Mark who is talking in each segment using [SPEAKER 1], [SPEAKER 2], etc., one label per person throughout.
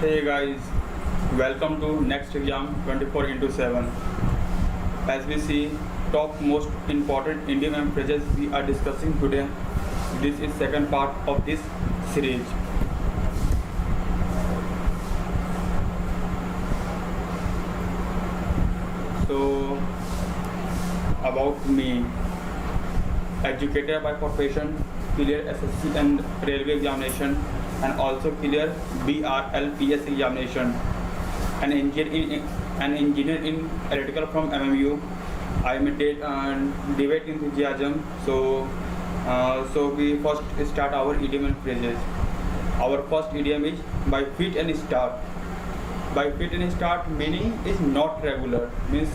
[SPEAKER 1] Hey guys, welcome to next exam 24 into 7. As we see, top most important idiom phrases we are discussing today. This is second part of this series. So, about me, educator by profession, clear SSC and railway examination, and also clear BRLPS examination. An engineer in electrical from MMU. I am a debate enthusiasm. So we first start our idiom and phrases. Our first idiom is by fit and start. By fit and start meaning is not regular. Means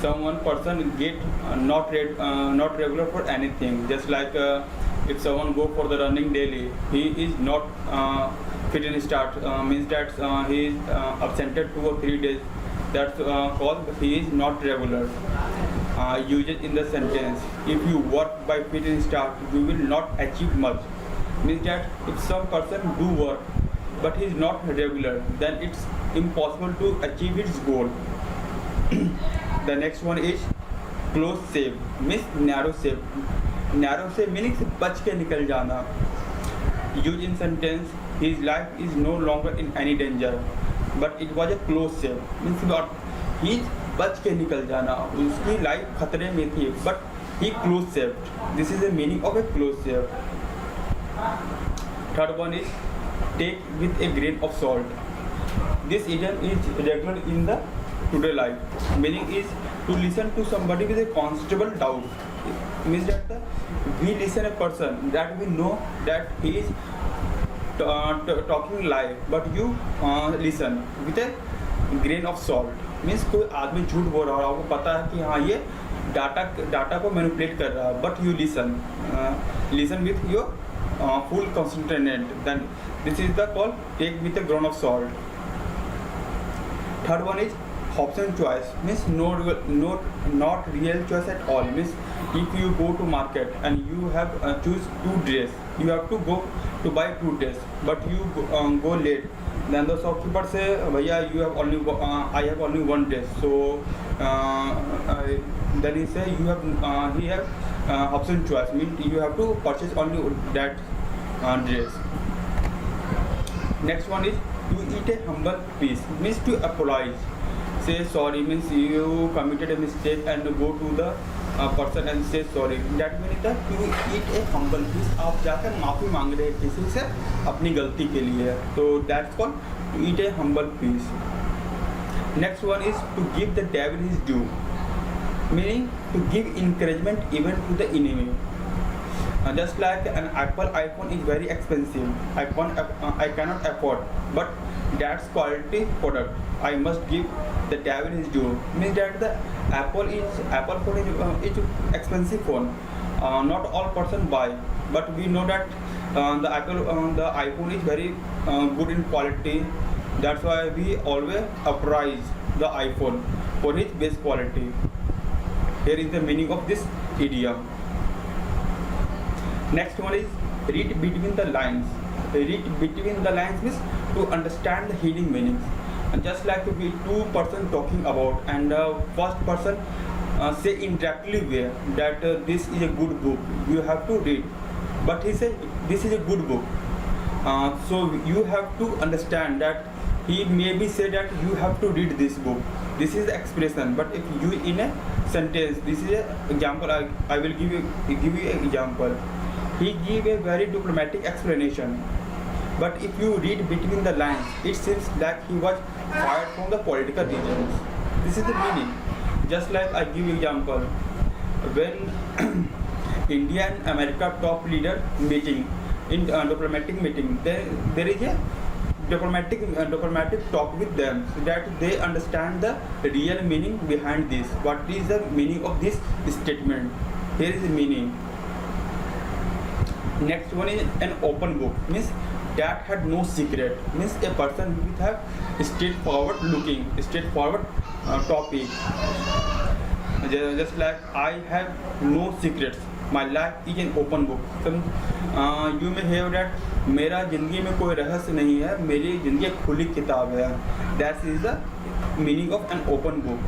[SPEAKER 1] someone person get not regular for anything. Just like if someone go for the running daily, he is not fit and start. Means that he is absented 2 or 3 days. That's called he is not regular. Use it in the sentence. If you work by fit and start, you will not achieve much. Means that if some person do work but he is not regular, then it's impossible to achieve its goal. The next one is close save. Means narrow save. Narrow save meaning बच के निकल जाना. Use in sentence. His life is no longer in any danger, but it was a close save. Means what? He बच के निकल जाना. उसकी life खतरे में थी, but he close saved. This is the meaning of a close save. Third one is take with a grain of salt. This idiom is regular in the today life. Meaning is to listen to somebody with a considerable doubt. It means that we listen a person that we know that he is talking lie, but you listen with a grain of salt. Means कोई आदमी झूठ बोल रहा है, आपको पता है कि हाँ ये डाटा को मैनिपुलेट कर रहा है, but you listen with your full concentration. Then this is the call take with a grain of salt. Third one is option choice. Means not real choice at all. Means if you go to market and you have choose 2 dress, you have to go to buy 2 dress, but you go late. Then the shopkeeper say, "Bhaiya, you have only I have only 1 dress." So then he say he have option choice. Means you have to purchase only that dress. Next one is to eat a humble piece. Means to apologize. Say sorry. Means you committed a mistake and go to the person and say sorry. That means that to eat a humble piece. आप जाकर माफ़ी मांग रहे हैं किसी से अपनी गलती के लिए. तो that's called to eat a humble piece. Next one is to give the devil his due. Meaning to give encouragement even to the enemy. Just like an iPhone is very expensive. I cannot afford, but that's quality product. I must give the devil his due. Means that the Apple phone is expensive phone. Not all person buy, but we know that the iPhone is very good in quality. That's why we always appraise the iPhone for its best quality. Here is the meaning of this idiom. Next one is read between the lines. Read between the lines means to understand the hidden meanings. And just like we 2 person talking about, and first person say indirectly where that this is a good book, you have to read. But he said this is a good book. So you have to understand that he maybe say that you have to read this book. This is the expression. But if you in a sentence, this is an example. I will give you an example. He gave a very diplomatic explanation, but if you read between the lines, it seems like he was fired from the political reasons. This is the meaning. Just like I give example, when India and America top leader meeting in diplomatic meeting, there is a diplomatic talk with them so that they understand the real meaning behind this. What is the meaning of this statement? Here is the meaning. Next one is an open book. Means that had no secret. Means a person with have straightforward topic. Just like I have no secrets. My life is an open book. You may hear that मेरा ज़िंदगी में कोई रहस्य नहीं है, मेरी ज़िंदगी एक खुली किताब है. That is the meaning of an open book.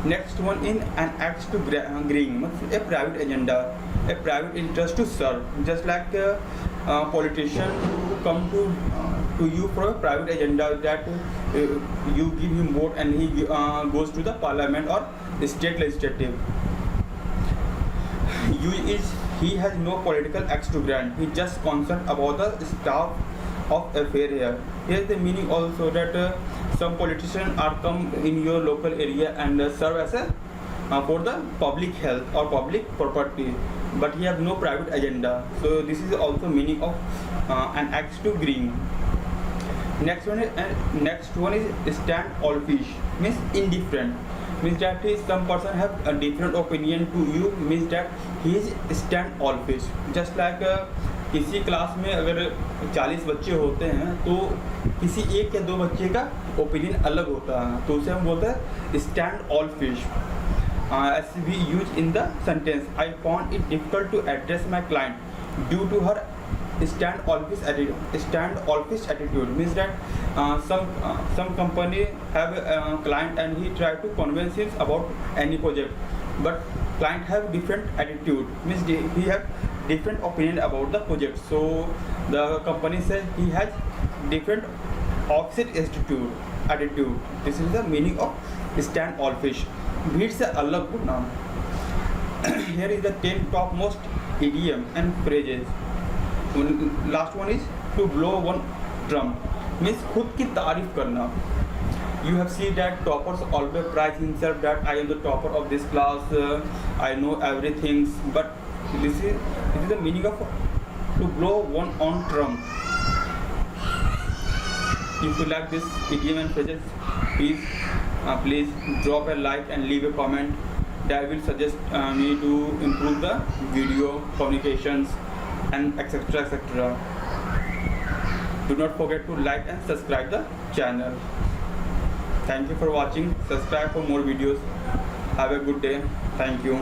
[SPEAKER 1] Next one in an axe to grind, a private agenda, a private interest to serve. Just like a politician who come to you for a private agenda, that you give him vote and he goes to the parliament or state legislative. He has no political axe to grind. He just concerned about the staff of affair here. Here's the meaning also that some politicians are come in your local area and serve as a for the public health or public property, but he have no private agenda. So this is also meaning of an axe to grind. Next one is stand all fish, means indifferent. Means that is some person have a different opinion to you, means that he is stand all fish. Just like किसी class में अगर 40 बच्चे होते हैं तो किसी एक या दो बच्चे का ओपिनियन अलग होता है, तो उसे हम बोलते हैं stand all fish. As we use in the sentence, I found it difficult to address my client due to her stand all fish attitude. Stand all fish attitude means that some company have a client and he try to convince him about any project, but client have different attitude, means he have different opinion about the project. So the company says he has different opposite attitude. This is the meaning of stand all fish. भीड़ से अलग होना. Here is the 10 top most idiom and phrases. Last one is to blow one drum, means खुद की तारीफ करना. You have seen that toppers always pride himself that I am the topper of this class, I know everything, but this is the meaning of to blow one on drum. If you like this idiom and phrases, please drop a like and leave a comment. That will suggest me to improve the video communications and etc. Do not forget to like and subscribe the channel. Thank you for watching. Subscribe for more videos. Have a good day. Thank you.